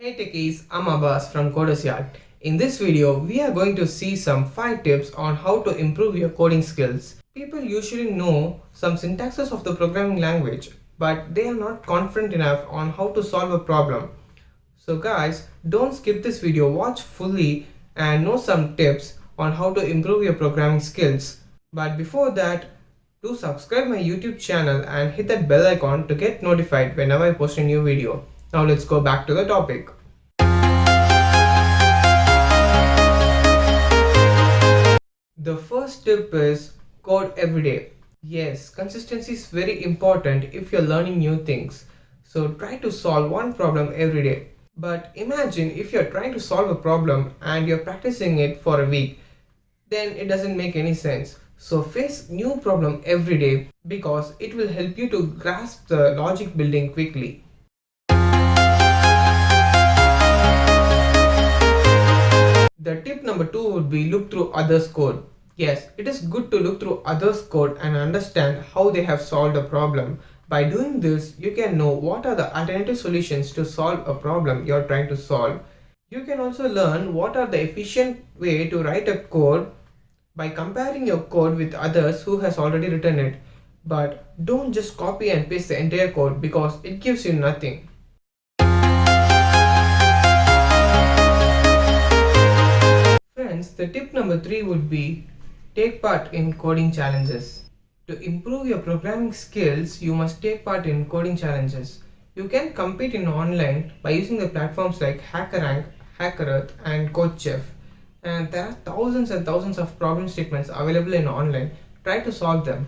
Hey techies, I'm Abbas from CodeChef. In this video, we are going to see some 5 tips on how to improve your coding skills. People usually know some syntaxes of the programming language, but they are not confident enough on how to solve a problem. So guys, don't skip this video, watch fully and know some tips on how to improve your programming skills. But before that, do subscribe my YouTube channel and hit that bell icon to get notified whenever I post a new video. Now let's go back to the topic. The first tip is code every day. Yes, consistency is very important if you're learning new things. So try to solve one problem every day. But imagine if you're trying to solve a problem and you're practicing it for a week, then it doesn't make any sense. So face new problem every day because it will help you to grasp the logic building quickly. The tip number 2 would be look through others' code. Yes, it is good to look through others' code and understand how they have solved a problem. By doing this, you can know what are the alternative solutions to solve a problem you are trying to solve. You can also learn what are the efficient way to write a code by comparing your code with others who has already written it. But don't just copy and paste the entire code because it gives you nothing. Friends, the tip number 3 would be take part in coding challenges. To improve your programming skills, you must take part in coding challenges. You can compete in online by using the platforms like HackerRank, HackerEarth and CodeChef. And there are thousands and thousands of problem statements available in online. Try to solve them.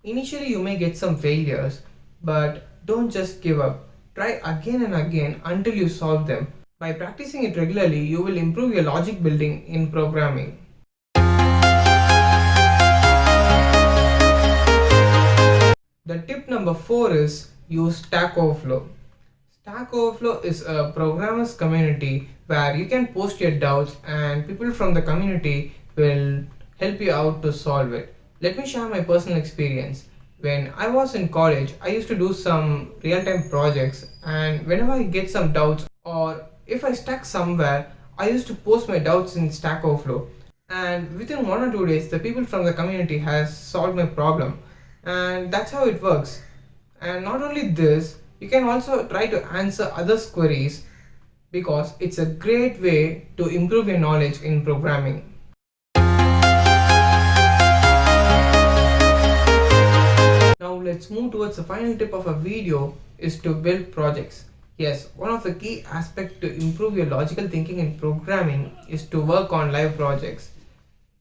Initially you may get some failures, but don't just give up. Try again and again until you solve them. By practicing it regularly, you will improve your logic building in programming. The tip number 4 is use Stack Overflow. Stack Overflow is a programmers community where you can post your doubts and people from the community will help you out to solve it. Let me share my personal experience. When I was in college, I used to do some real-time projects, and whenever I get some doubts or if I stuck somewhere, I used to post my doubts in Stack Overflow. And within 1 or 2 days, the people from the community has solved my problem. And that's how it works. And not only this, you can also try to answer others' queries because it's a great way to improve your knowledge in programming. Now let's move towards the final tip of our video is to build projects. Yes, one of the key aspects to improve your logical thinking in programming is to work on live projects.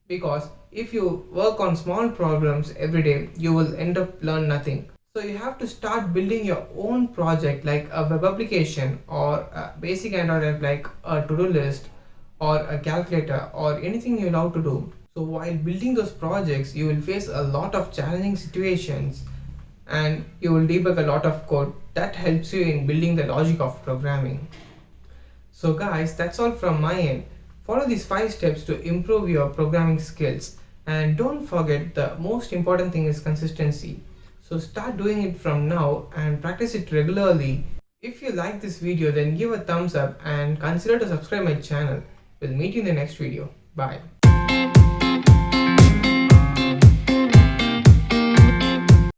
Because if you work on small problems every day, you will end up learn nothing. So you have to start building your own project like a web application or a basic Android app like a to-do list or a calculator or anything you love to do. So while building those projects, you will face a lot of challenging situations and you will debug a lot of code that helps you in building the logic of programming. So guys, that's all from my end. Follow these 5 steps to improve your programming skills. And don't forget, the most important thing is consistency. So start doing it from now and practice it regularly. If you like this video, then give a thumbs up and consider to subscribe my channel. We'll meet you in the next video. Bye.